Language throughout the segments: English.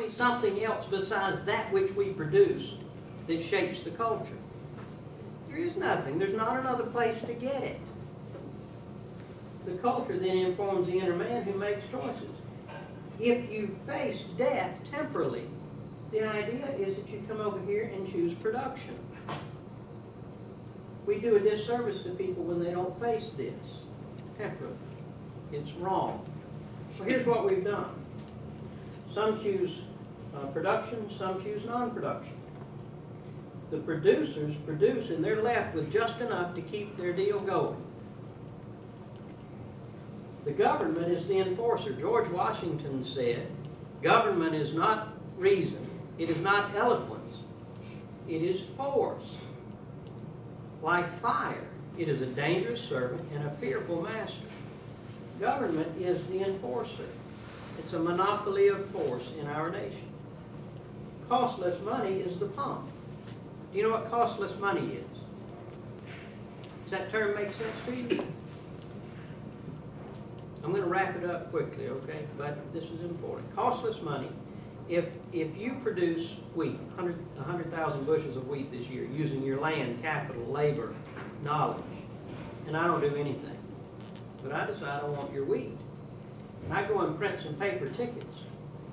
me something else besides that which we produce that shapes the culture. There is nothing. There's not another place to get it. The culture then informs the inner man who makes choices. If you face death temporarily, the idea is that you come over here and choose production. We do a disservice to people when they don't face this temporarily. It's wrong. So here's what we've done. Some choose production, some choose non-production. The producers produce and they're left with just enough to keep their deal going. The government is the enforcer. George Washington said, government is not reason, it is not eloquence, it is force. Like fire, it is a dangerous servant and a fearful master. Government is the enforcer. It's a monopoly of force in our nation. Costless money is the pump. Do you know what costless money is? Does that term make sense to you? I'm going to wrap it up quickly, okay? But this is important. Costless money, if you produce wheat, 100,000 bushels of wheat this year, using your land, capital, labor, knowledge, and I don't do anything, but I decide I want your wheat, and I go and print some paper tickets.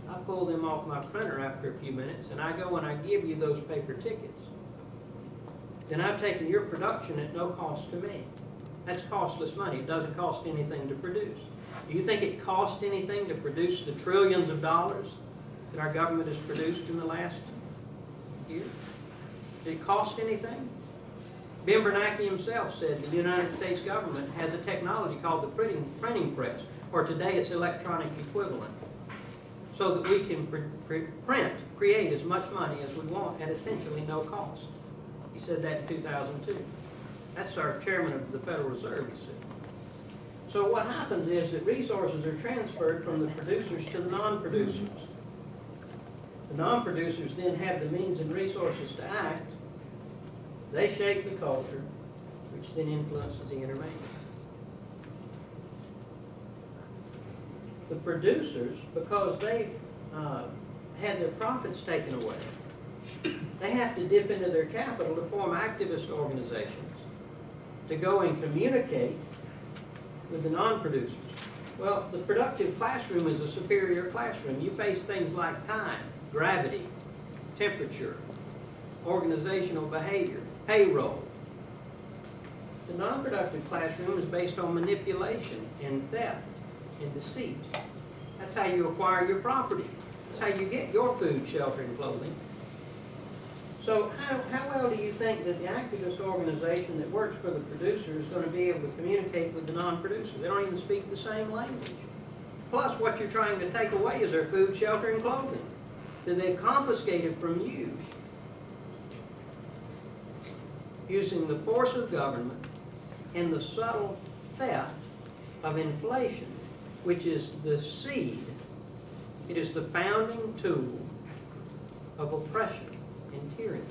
I pull them off my printer after a few minutes, and I go and I give you those paper tickets. Then I've taken your production at no cost to me. That's costless money. It doesn't cost anything to produce. Do you think it cost anything to produce the trillions of dollars that our government has produced in the last year? Did it cost anything? Ben Bernanke himself said the United States government has a technology called the printing press, or today it's electronic equivalent, so that we can create as much money as we want at essentially no cost. He said that in 2002. That's our chairman of the Federal Reserve, he said. So what happens is that resources are transferred from the producers to the non-producers. The non-producers then have the means and resources to act. They shape the culture, which then influences the inner man. The producers, because they've had their profits taken away, they have to dip into their capital to form activist organizations to go and communicate with the non-producers. Well, the productive classroom is a superior classroom. You face things like time, gravity, temperature, organizational behavior, payroll. The non-productive classroom is based on manipulation and theft and deceit. That's how you acquire your property. That's how you get your food, shelter, and clothing. So how well do you think that the activist organization that works for the producer is going to be able to communicate with the non-producer? They don't even speak the same language. Plus, what you're trying to take away is their food, shelter, and clothing that they've confiscated from you using the force of government and the subtle theft of inflation, which is the seed. It is the founding tool of oppression and tyranny.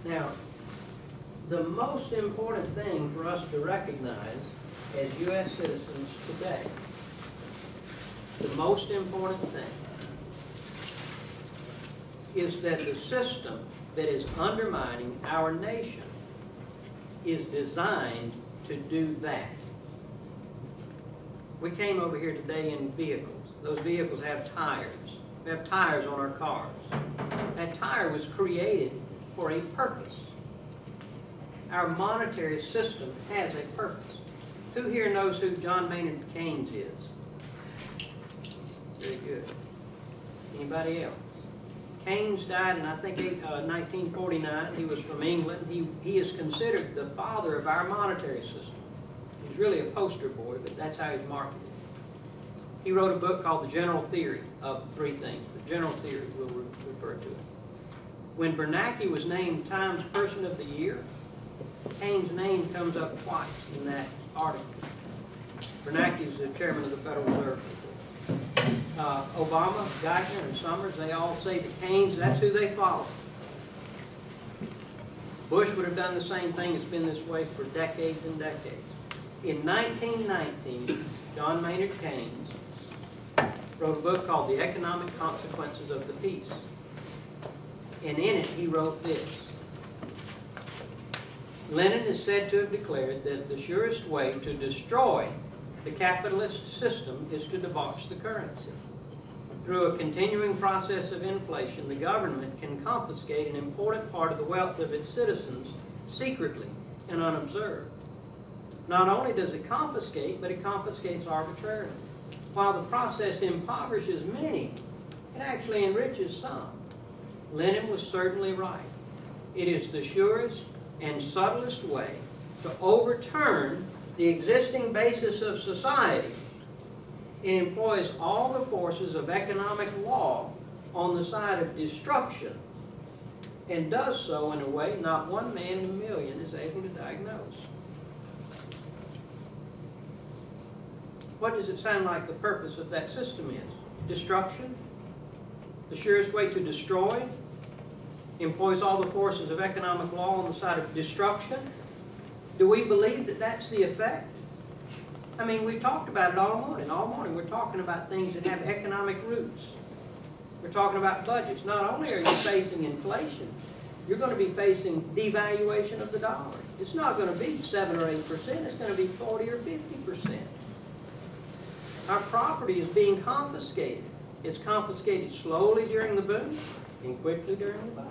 Now, the most important thing for us to recognize as U.S. citizens today, the most important thing is that the system that is undermining our nation is designed to do that. We came over here today in vehicles. Those vehicles have tires. We have tires on our cars. That tire was created for a purpose. Our monetary system has a purpose. Who here knows who John Maynard Keynes is? Very good. Anybody else? Keynes died in, I think, 1949. He was from England. He is considered the father of our monetary system. He's really a poster boy, but that's how he's marketed. He wrote a book called The General Theory of Three Things. The General Theory, we'll refer to it. When Bernanke was named Times Person of the Year, Keynes' name comes up twice in that article. Bernanke is the chairman of the Federal Reserve. Obama, Geithner, and Summers, they all say that Keynes, that's who they follow. Bush would have done the same thing. It's been this way for decades and decades. In 1919, John Maynard Keynes wrote a book called The Economic Consequences of the Peace. And in it, he wrote this. Lenin is said to have declared that the surest way to destroy the capitalist system is to debauch the currency. Through a continuing process of inflation, the government can confiscate an important part of the wealth of its citizens secretly and unobserved. Not only does it confiscate, but it confiscates arbitrarily. While the process impoverishes many, it actually enriches some. Lenin was certainly right. It is the surest and subtlest way to overturn the existing basis of society. It employs all the forces of economic law on the side of destruction, and does so in a way not one man in a million is able to diagnose. What does it sound like the purpose of that system is? Destruction? The surest way to destroy? Employs all the forces of economic law on the side of destruction? Do we believe that that's the effect? I mean, we talked about it all morning. All morning we're talking about things that have economic roots. We're talking about budgets. Not only are you facing inflation, you're going to be facing devaluation of the dollar. It's not going to be 7 or 8%. It's going to be 40 or 50%. Our property is being confiscated. It's confiscated slowly during the boom and quickly during the bust.